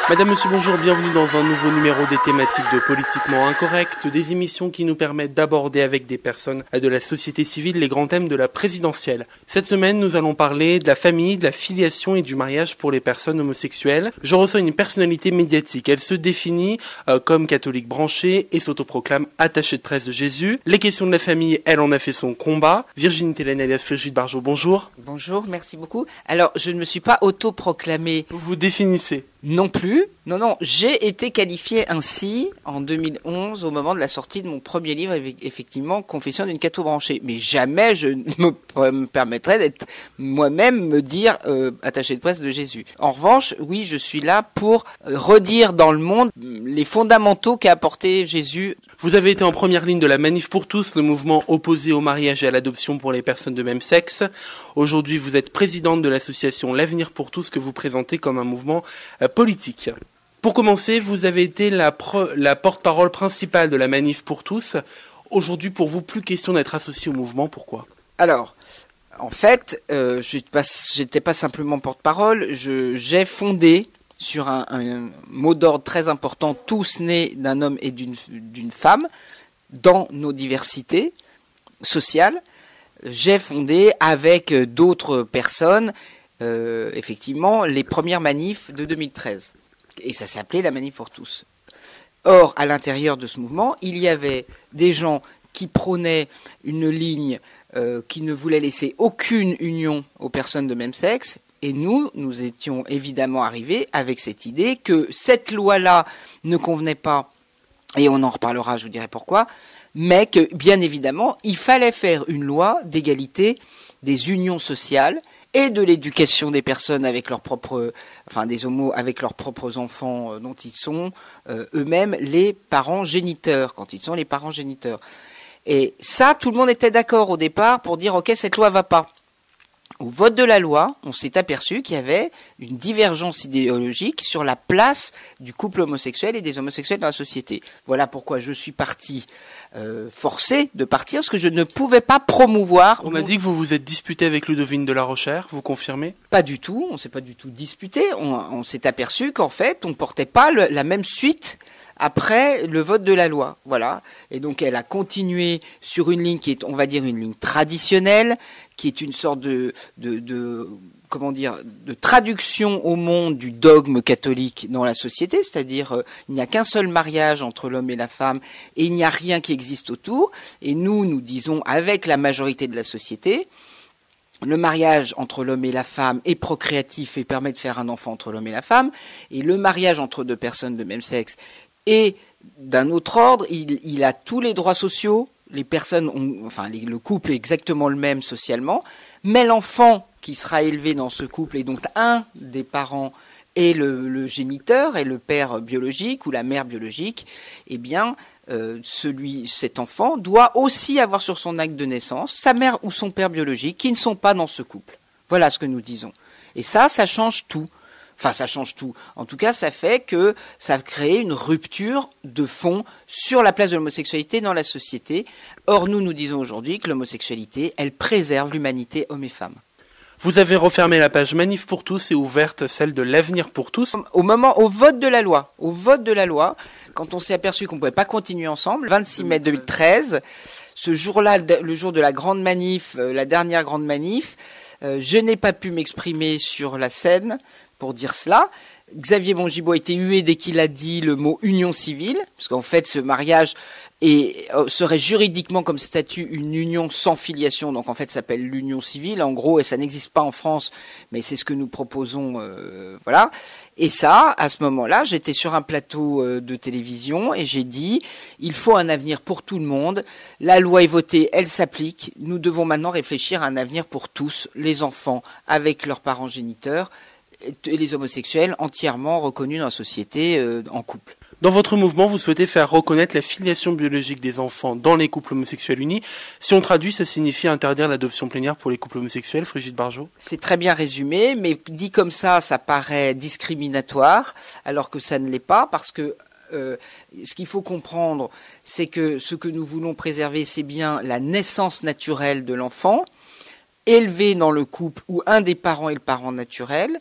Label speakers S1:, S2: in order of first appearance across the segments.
S1: Madame, monsieur, bonjour, bienvenue dans un nouveau numéro des thématiques de Politiquement Incorrect, des émissions qui nous permettent d'aborder avec des personnes de la société civile les grands thèmes de la présidentielle. Cette semaine, nous allons parler de la famille, de la filiation et du mariage pour les personnes homosexuelles. Je reçois une personnalité médiatique. Elle se définit comme catholique branchée et s'autoproclame attachée de presse de Jésus. Les questions de la famille, elle en a fait son combat. Virginie Télène alias Brigitte Bardot, bonjour.
S2: Bonjour, merci beaucoup. Alors, je ne me suis pas autoproclamée.
S1: Vous vous définissez?
S2: Non plus. Non, j'ai été qualifiée ainsi en 2011 au moment de la sortie de mon premier livre, effectivement, Confession d'une catho branchée. Mais jamais je ne me permettrais d'être moi-même me dire attaché de presse de Jésus. En revanche, oui, je suis là pour redire dans le monde les fondamentaux qu'a apporté Jésus.
S1: Vous avez été en première ligne de la Manif pour tous, le mouvement opposé au mariage et à l'adoption pour les personnes de même sexe. Aujourd'hui, vous êtes présidente de l'association L'Avenir pour tous que vous présentez comme un mouvement politique. Pour commencer, vous avez été la porte-parole principale de la Manif pour tous. Aujourd'hui, pour vous, plus question d'être associé au mouvement. Pourquoi ?
S2: Alors, en fait, j'étais pas simplement porte-parole. J'ai fondé sur un mot d'ordre très important, tous nés d'un homme et d'une femme, dans nos diversités sociales. J'ai fondé avec d'autres personnes, effectivement, les premières manifs de 2013. Et ça s'appelait la Manif pour tous. Or, à l'intérieur de ce mouvement, il y avait des gens qui prônaient une ligne qui ne voulait laisser aucune union aux personnes de même sexe. Et nous étions évidemment arrivés avec cette idée que cette loi-là ne convenait pas, et on en reparlera, je vous dirai pourquoi, mais que, bien évidemment, il fallait faire une loi d'égalité des unions sociales et de l'éducation des personnes avec leurs propres, des homos avec leurs propres enfants dont ils sont eux-mêmes les parents géniteurs, quand ils sont les parents géniteurs. Et ça, tout le monde était d'accord au départ pour dire, ok, cette loi va pas. Au vote de la loi, on s'est aperçu qu'il y avait une divergence idéologique sur la place du couple homosexuel et des homosexuels dans la société. Voilà pourquoi je suis forcée de partir, parce que je ne pouvais pas promouvoir...
S1: On a dit que vous vous êtes disputé avec Ludovine de la Rochère, vous confirmez ?
S2: Pas du tout, on ne s'est pas du tout disputé. On s'est aperçu qu'en fait, on ne portait pas la même suite après le vote de la loi, voilà. Et donc elle a continué sur une ligne qui est, on va dire, une ligne traditionnelle, qui est une sorte de traduction au monde du dogme catholique dans la société, c'est-à-dire il n'y a qu'un seul mariage entre l'homme et la femme et il n'y a rien qui existe autour. Et nous disons avec la majorité de la société, le mariage entre l'homme et la femme est procréatif et permet de faire un enfant entre l'homme et la femme, et le mariage entre deux personnes de même sexe et d'un autre ordre, il a tous les droits sociaux, les personnes le couple est exactement le même socialement, mais l'enfant qui sera élevé dans ce couple et dont un des parents est le géniteur, est le père biologique ou la mère biologique, eh bien, cet enfant doit aussi avoir sur son acte de naissance sa mère ou son père biologique qui ne sont pas dans ce couple. Voilà ce que nous disons. Et ça change tout. Enfin, ça change tout. En tout cas, ça fait que ça crée une rupture de fond sur la place de l'homosexualité dans la société. Or, nous disons aujourd'hui que l'homosexualité, elle préserve l'humanité homme et femme.
S1: Vous avez refermé la page Manif pour tous et ouverte celle de l'Avenir pour tous.
S2: Au vote de la loi, quand on s'est aperçu qu'on ne pouvait pas continuer ensemble, 26 mai 2013, ce jour-là, le jour de la grande manif, la dernière grande manif, je n'ai pas pu m'exprimer sur la scène pour dire cela. Xavier Bongibaud a été hué dès qu'il a dit le mot union civile, parce qu'en fait ce mariage serait juridiquement comme statut une union sans filiation, donc en fait ça s'appelle l'union civile en gros, et ça n'existe pas en France, mais c'est ce que nous proposons, voilà. Et ça, à ce moment-là, j'étais sur un plateau de télévision et j'ai dit il faut un avenir pour tout le monde, la loi est votée, elle s'applique, nous devons maintenant réfléchir à un avenir pour tous, les enfants avec leurs parents géniteurs, et les homosexuels entièrement reconnus dans la société en couple.
S1: Dans votre mouvement, vous souhaitez faire reconnaître la filiation biologique des enfants dans les couples homosexuels unis. Si on traduit, ça signifie interdire l'adoption plénière pour les couples homosexuels, Brigitte Bardot ?
S2: C'est très bien résumé, mais dit comme ça paraît discriminatoire, alors que ça ne l'est pas, parce que ce qu'il faut comprendre, c'est que ce que nous voulons préserver, c'est bien la naissance naturelle de l'enfant, élevé dans le couple où un des parents est le parent naturel,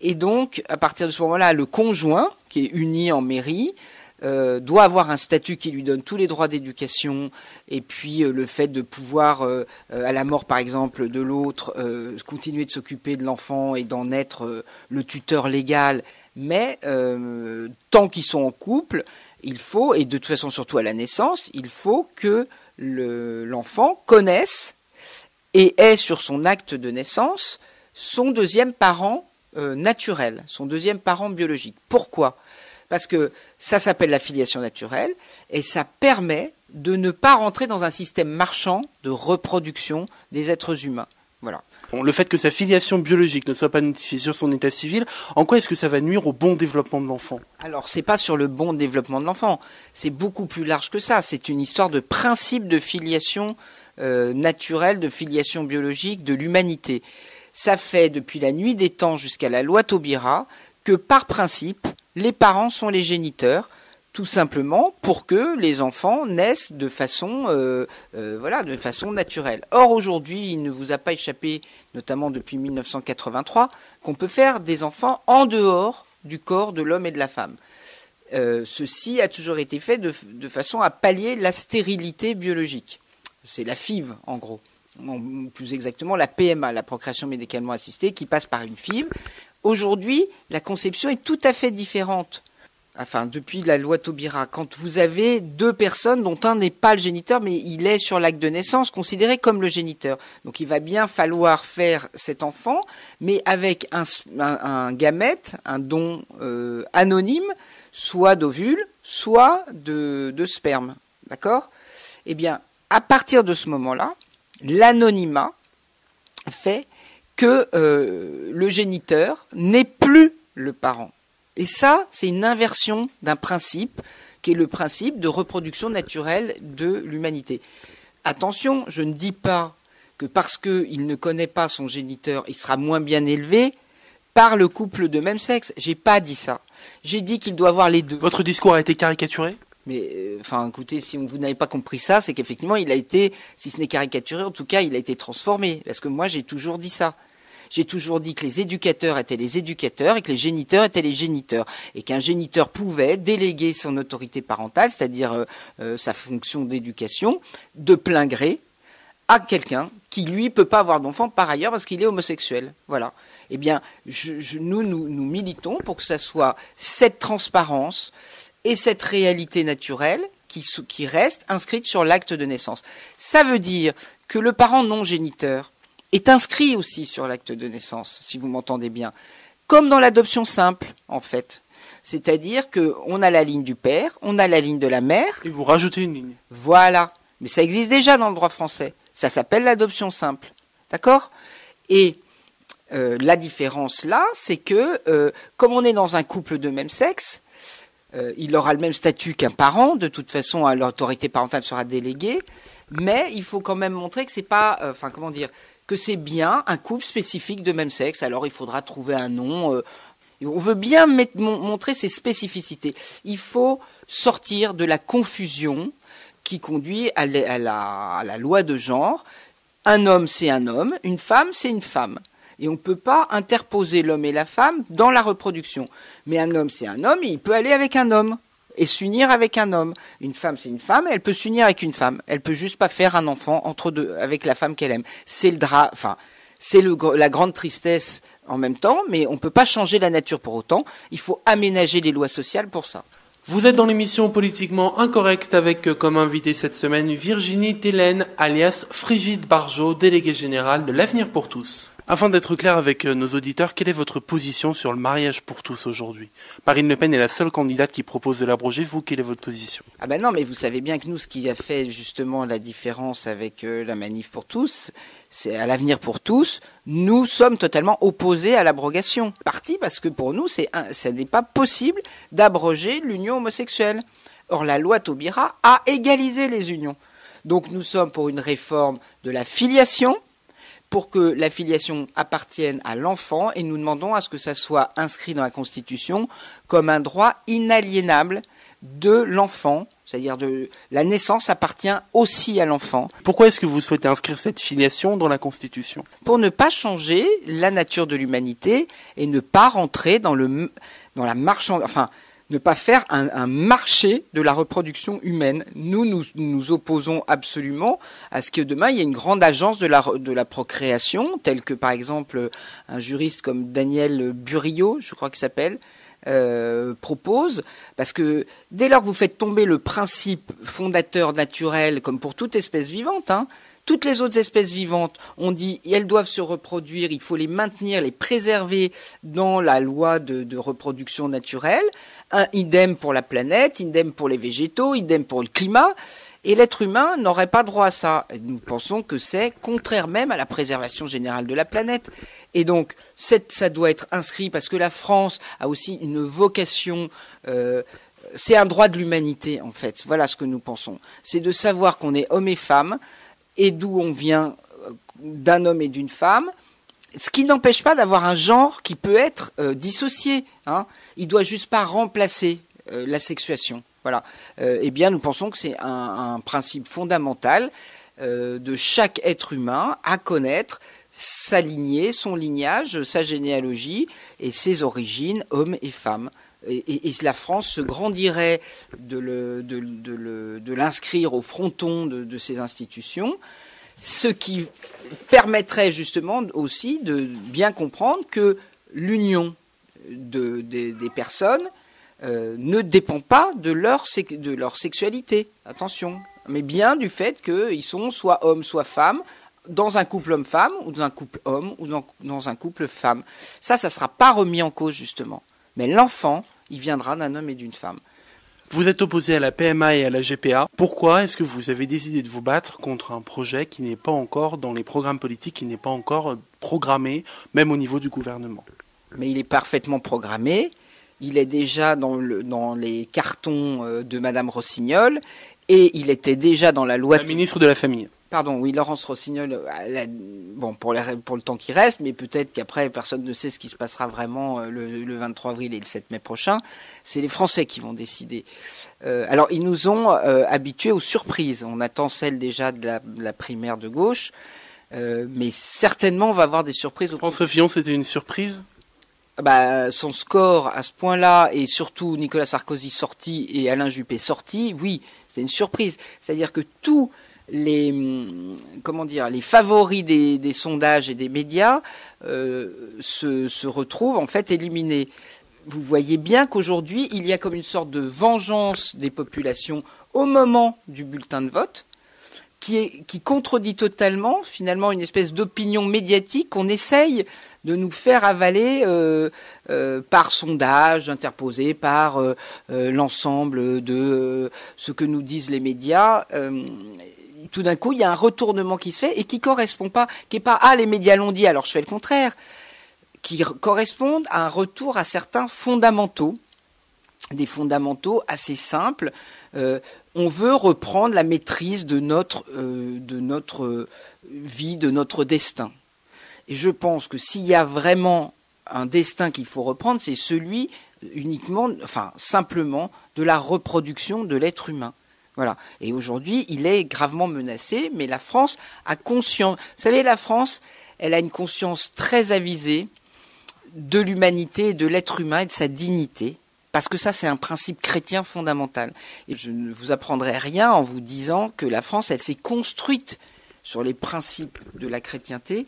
S2: Et donc, à partir de ce moment-là, le conjoint, qui est uni en mairie, doit avoir un statut qui lui donne tous les droits d'éducation, et puis le fait de pouvoir, à la mort par exemple de l'autre, continuer de s'occuper de l'enfant et d'en être le tuteur légal, mais tant qu'ils sont en couple, il faut, et de toute façon surtout à la naissance, il faut que l'enfant connaisse et ait sur son acte de naissance son deuxième parent naturel, son deuxième parent biologique. Pourquoi ? Parce que ça s'appelle la filiation naturelle et ça permet de ne pas rentrer dans un système marchand de reproduction des êtres humains. Voilà.
S1: Bon, le fait que sa filiation biologique ne soit pas notifiée sur son état civil, en quoi est-ce que ça va nuire au bon développement de l'enfant ?
S2: Alors, c'est pas sur le bon développement de l'enfant, c'est beaucoup plus large que ça. C'est une histoire de principe de filiation naturelle, de filiation biologique, de l'humanité. Ça fait depuis la nuit des temps jusqu'à la loi Taubira que par principe, les parents sont les géniteurs, tout simplement pour que les enfants naissent de façon, de façon naturelle. Or aujourd'hui, il ne vous a pas échappé, notamment depuis 1983, qu'on peut faire des enfants en dehors du corps de l'homme et de la femme. Ceci a toujours été fait de façon à pallier la stérilité biologique. C'est la FIV, en gros. Plus exactement la PMA, la procréation médicalement assistée, qui passe par une FIV. Aujourd'hui, la conception est tout à fait différente. Enfin, depuis la loi Taubira, quand vous avez deux personnes dont un n'est pas le géniteur, mais il est sur l'acte de naissance considéré comme le géniteur. Donc il va bien falloir faire cet enfant, mais avec un gamète, un don anonyme, soit d'ovule, soit de sperme. D'accord ? Eh bien, à partir de ce moment-là, l'anonymat fait que le géniteur n'est plus le parent. Et ça, c'est une inversion d'un principe qui est le principe de reproduction naturelle de l'humanité. Attention, je ne dis pas que parce qu'il ne connaît pas son géniteur, il sera moins bien élevé par le couple de même sexe. J'ai pas dit ça. J'ai dit qu'il doit avoir les deux.
S1: Votre discours a été caricaturé ?
S2: Mais, écoutez, si vous n'avez pas compris ça, c'est qu'effectivement, il a été, si ce n'est caricaturé, en tout cas, il a été transformé. Parce que moi, j'ai toujours dit ça. J'ai toujours dit que les éducateurs étaient les éducateurs et que les géniteurs étaient les géniteurs. Et qu'un géniteur pouvait déléguer son autorité parentale, c'est-à-dire sa fonction d'éducation, de plein gré, à quelqu'un qui, lui, peut pas avoir d'enfant par ailleurs parce qu'il est homosexuel. Voilà. Eh bien, nous militons pour que ça soit cette transparence et cette réalité naturelle qui reste inscrite sur l'acte de naissance. Ça veut dire que le parent non géniteur est inscrit aussi sur l'acte de naissance, si vous m'entendez bien, comme dans l'adoption simple, en fait. C'est-à-dire qu'on a la ligne du père, on a la ligne de la mère.
S1: Et vous rajoutez une ligne.
S2: Voilà. Mais ça existe déjà dans le droit français. Ça s'appelle l'adoption simple. D'accord ? Et la différence là, c'est que, comme on est dans un couple de même sexe, il aura le même statut qu'un parent. De toute façon, l'autorité parentale sera déléguée. Mais il faut quand même montrer que c'est pas... que c'est bien un couple spécifique de même sexe. Alors il faudra trouver un nom. On veut bien montrer ses spécificités. Il faut sortir de la confusion qui conduit à la loi de genre. Un homme, c'est un homme. Une femme, c'est une femme. Et on ne peut pas interposer l'homme et la femme dans la reproduction. Mais un homme, c'est un homme et il peut aller avec un homme et s'unir avec un homme. Une femme, c'est une femme, elle peut s'unir avec une femme. Elle peut juste pas faire un enfant entre deux avec la femme qu'elle aime. C'est la grande tristesse en même temps, mais on peut pas changer la nature pour autant. Il faut aménager les lois sociales pour ça.
S1: Vous êtes dans l'émission Politiquement Incorrect avec comme invité cette semaine Virginie Thélène, alias Frigide Barjot, déléguée générale de l'Avenir pour tous. Afin d'être clair avec nos auditeurs, quelle est votre position sur le mariage pour tous aujourd'hui ? Marine Le Pen est la seule candidate qui propose de l'abroger. Vous, quelle est votre position ?
S2: Ah ben non, mais vous savez bien que nous, ce qui a fait justement la différence avec la Manif pour tous, c'est à l'Avenir pour tous, nous sommes totalement opposés à l'abrogation. Parti parce que pour nous, ça n'est pas possible d'abroger l'union homosexuelle. Or, la loi Taubira a égalisé les unions. Donc nous sommes pour une réforme de la filiation, pour que la filiation appartienne à l'enfant, et nous demandons à ce que ça soit inscrit dans la Constitution comme un droit inaliénable de l'enfant C'est-à-dire la naissance appartient aussi à l'enfant.
S1: Pourquoi est-ce que vous souhaitez inscrire cette filiation dans la Constitution ?
S2: Pour ne pas changer la nature de l'humanité et ne pas rentrer dans la marchand, enfin, ne pas faire un marché de la reproduction humaine. Nous opposons absolument à ce que demain il y ait une grande agence de la procréation, telle que par exemple un juriste comme Daniel Burillo, je crois qu'il s'appelle, propose, parce que dès lors que vous faites tomber le principe fondateur naturel, comme pour toute espèce vivante, toutes les autres espèces vivantes, on dit elles doivent se reproduire, il faut les maintenir, les préserver dans la loi de reproduction naturelle, idem pour la planète, idem pour les végétaux, idem pour le climat, et l'être humain n'aurait pas droit à ça. Et nous pensons que c'est contraire même à la préservation générale de la planète. Et donc, ça doit être inscrit parce que la France a aussi une vocation, c'est un droit de l'humanité en fait, voilà ce que nous pensons. C'est de savoir qu'on est homme et femme, et d'où on vient d'un homme et d'une femme, ce qui n'empêche pas d'avoir un genre qui peut être dissocié. Il doit juste pas remplacer la sexuation. Voilà. Eh bien, nous pensons que c'est un principe fondamental de chaque être humain à connaître sa lignée, son lignage, sa généalogie et ses origines, hommes et femmes. Et la France se grandirait de l'inscrire au fronton de ces institutions, ce qui permettrait justement aussi de bien comprendre que l'union des personnes ne dépend pas de leur sexualité, attention, mais bien du fait qu'ils sont soit hommes, soit femmes, dans un couple homme-femme, ou dans un couple homme, ou dans un couple femme. Ça ne sera pas remis en cause, justement. Mais l'enfant, il viendra d'un homme et d'une femme.
S1: Vous êtes opposé à la PMA et à la GPA. Pourquoi est-ce que vous avez décidé de vous battre contre un projet qui n'est pas encore dans les programmes politiques, qui n'est pas encore programmé, même au niveau du gouvernement ?
S2: Mais il est parfaitement programmé. Il est déjà dans les cartons de Madame Rossignol et il était déjà dans la loi...
S1: La ministre de la Famille.
S2: Pardon, oui, Laurence Rossignol, pour le temps qui reste, mais peut-être qu'après, personne ne sait ce qui se passera vraiment le 23 avril et le 7 mai prochain. C'est les Français qui vont décider. Alors, ils nous ont habitués aux surprises. On attend celle déjà de la primaire de gauche, mais certainement, on va avoir des surprises.
S1: François Fillon, c'était une surprise ?
S2: Son score à ce point-là, et surtout Nicolas Sarkozy sorti et Alain Juppé sorti, oui, c'est une surprise. C'est-à-dire que tous les favoris des sondages et des médias se retrouvent en fait éliminés. Vous voyez bien qu'aujourd'hui, il y a comme une sorte de vengeance des populations au moment du bulletin de vote, qui contredit totalement, finalement, une espèce d'opinion médiatique qu'on essaye de nous faire avaler par sondage interposé par l'ensemble de ce que nous disent les médias. Tout d'un coup, il y a un retournement qui se fait et qui correspond pas, qui est pas « Ah, les médias l'ont dit, alors je fais le contraire », qui correspondent à un retour à certains fondamentaux, des fondamentaux assez simples. On veut reprendre la maîtrise de notre vie, de notre destin. Et je pense que s'il y a vraiment un destin qu'il faut reprendre, c'est celui simplement de la reproduction de l'être humain. Voilà. Et aujourd'hui, il est gravement menacé, mais la France a conscience. Vous savez, la France, elle a une conscience très avisée de l'humanité, de l'être humain et de sa dignité. Parce que ça, c'est un principe chrétien fondamental. Et je ne vous apprendrai rien en vous disant que la France, elle s'est construite sur les principes de la chrétienté.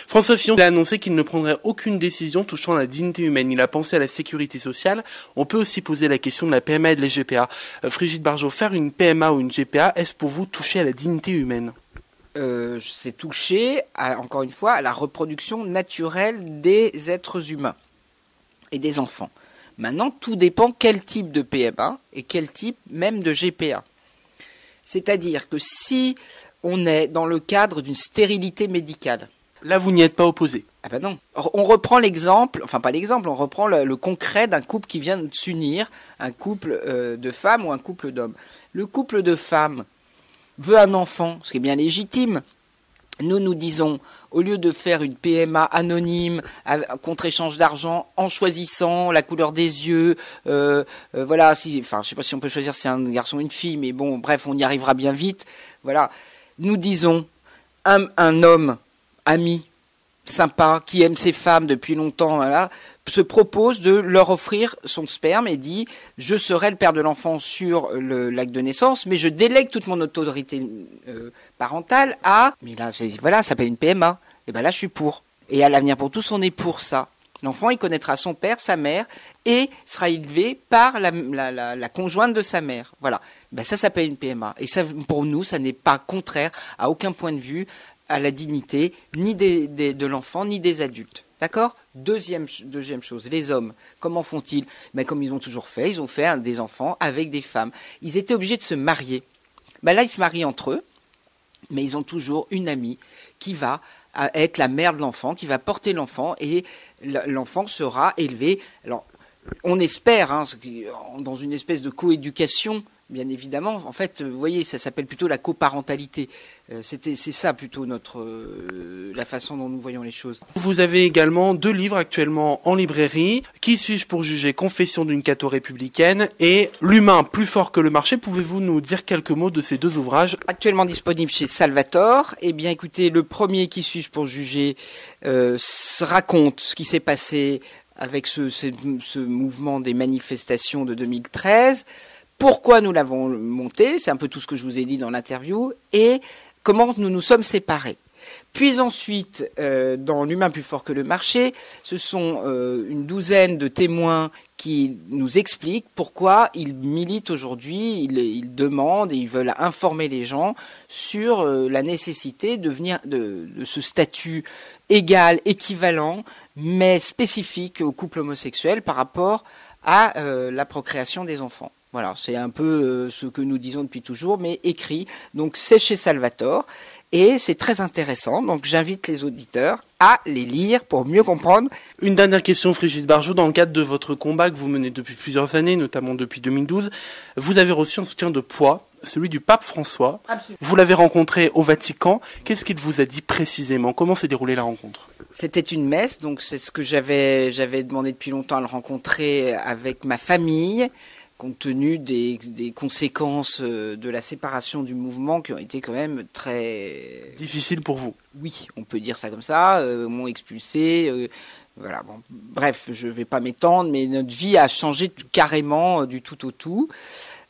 S1: François Fillon a annoncé qu'il ne prendrait aucune décision touchant la dignité humaine. Il a pensé à la sécurité sociale. On peut aussi poser la question de la PMA et de la GPA. Frigide Barjot, faire une PMA ou une GPA, est-ce pour vous toucher à la dignité humaine ?
S2: C'est toucher, encore une fois, à la reproduction naturelle des êtres humains et des enfants. Maintenant, tout dépend quel type de PMA et quel type même de GPA. C'est-à-dire que si on est dans le cadre d'une stérilité médicale...
S1: Là, vous n'y êtes pas opposé.
S2: Ah ben non. On reprend l'exemple, enfin pas l'exemple, on reprend le concret d'un couple qui vient de s'unir, un couple de femmes ou un couple d'hommes. Le couple de femmes veut un enfant, ce qui est bien légitime. Nous disons, au lieu de faire une PMA anonyme contre échange d'argent, en choisissant la couleur des yeux, voilà, je sais pas si on peut choisir si c'est un garçon ou une fille, mais bon, bref, on y arrivera bien vite. Voilà, nous disons, un homme ami, sympa, qui aime ses femmes depuis longtemps, voilà, se propose de leur offrir son sperme et dit « Je serai le père de l'enfant sur l'acte de naissance, mais je délègue toute mon autorité parentale à... » Mais là, voilà, ça s'appelle une PMA. Et bien là, je suis pour. Et à l'Avenir pour tous, on est pour ça. L'enfant, il connaîtra son père, sa mère, et sera élevé par la conjointe de sa mère. Voilà. Ben ça s'appelle une PMA. Et ça, pour nous, ça n'est pas contraire à aucun point de vue à la dignité ni de l'enfant ni des adultes. D'accord ? Deuxième chose, les hommes, comment font-ils ? Ben, comme ils ont toujours fait, ils ont fait des enfants avec des femmes. Ils étaient obligés de se marier. Ben là, ils se marient entre eux, mais ils ont toujours une amie qui va être la mère de l'enfant, qui va porter l'enfant, et l'enfant sera élevé. Alors, on espère, dans une espèce de coéducation, bien évidemment. En fait, vous voyez, ça s'appelle plutôt la coparentalité. C'est ça plutôt la façon dont nous voyons les choses.
S1: Vous avez également 2 livres actuellement en librairie. Qui suis-je pour juger ? Confession d'une catho républicaine et L'humain plus fort que le marché. Pouvez-vous nous dire quelques mots de ces 2 ouvrages ?
S2: Actuellement disponible chez Salvatore. Eh bien, écoutez, le premier Qui suis-je pour juger raconte ce qui s'est passé avec ce mouvement des manifestations de 2013. Pourquoi nous l'avons monté, c'est un peu tout ce que je vous ai dit dans l'interview, et comment nous nous sommes séparés. Puis ensuite, dans L'humain plus fort que le marché, ce sont une douzaine de témoins qui nous expliquent pourquoi ils militent aujourd'hui, ils demandent et ils veulent informer les gens sur la nécessité de ce statut égal, équivalent, mais spécifique au couple homosexuel par rapport à la procréation des enfants. Voilà, c'est un peu ce que nous disons depuis toujours, mais écrit. Donc c'est chez Salvatore et c'est très intéressant. Donc j'invite les auditeurs à les lire pour mieux comprendre.
S1: Une dernière question, Frigide Barjot. Dans le cadre de votre combat que vous menez depuis plusieurs années, notamment depuis 2012, vous avez reçu un soutien de poids, celui du pape François.
S2: Absolument.
S1: Vous l'avez rencontré au Vatican. Qu'est-ce qu'il vous a dit précisément ? Comment s'est déroulée la rencontre ?
S2: C'était une messe, donc c'est ce que j'avais demandé depuis longtemps à le rencontrer avec ma famille, compte tenu des conséquences de la séparation du mouvement qui ont été quand même très...
S1: Difficile pour vous ?
S2: Oui, on peut dire ça comme ça, m'ont expulsé, voilà, bon, bref, je ne vais pas m'étendre, mais notre vie a changé carrément du tout au tout.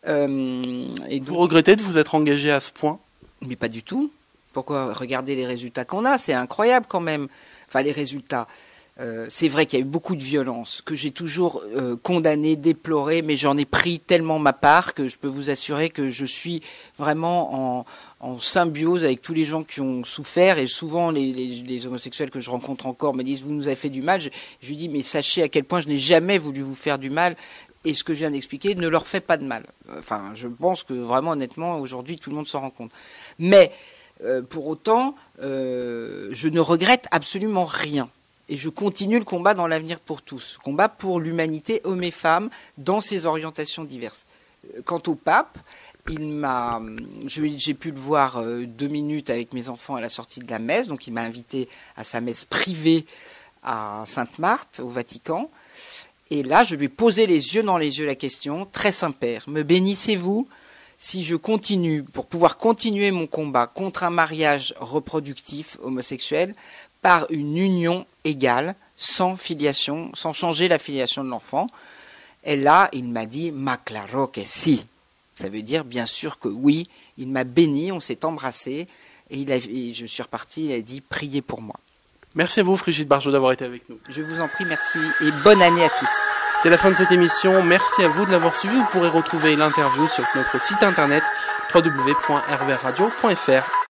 S2: Et
S1: vous regrettez de vous être engagé à ce point ?
S2: Mais pas du tout. Pourquoi ? Regardez les résultats qu'on a, c'est incroyable quand même. Enfin, les résultats... c'est vrai qu'il y a eu beaucoup de violence, que j'ai toujours condamné, déploré, mais j'en ai pris tellement ma part que je peux vous assurer que je suis vraiment en symbiose avec tous les gens qui ont souffert. Et souvent, les homosexuels que je rencontre encore me disent « Vous nous avez fait du mal ». Je lui dis « Mais sachez à quel point je n'ai jamais voulu vous faire du mal. Et ce que je viens d'expliquer ne leur fait pas de mal. » Enfin, je pense que vraiment, honnêtement, aujourd'hui, tout le monde s'en rend compte. Mais pour autant, je ne regrette absolument rien. Et je continue le combat dans l'Avenir pour tous, combat pour l'humanité, hommes et femmes, dans ses orientations diverses. Quant au pape, j'ai pu le voir 2 minutes avec mes enfants à la sortie de la messe, donc il m'a invité à sa messe privée à Sainte-Marthe, au Vatican. Et là, je lui ai posé les yeux dans les yeux la question, très Saint-Père, me bénissez-vous si je continue, pour pouvoir continuer mon combat contre un mariage reproductif homosexuel, par une union égale, sans filiation, sans changer la filiation de l'enfant. Et là, il m'a dit « Ma claro que si ». Ça veut dire bien sûr que oui. Il m'a béni, on s'est embrassé et je suis reparti, il a dit « Priez pour moi ».
S1: Merci à vous, Frigide Barjot, d'avoir été avec nous.
S2: Je vous en prie, merci et bonne année à tous.
S1: C'est la fin de cette émission. Merci à vous de l'avoir suivi. Vous pourrez retrouver l'interview sur notre site internet www.rvrradio.fr.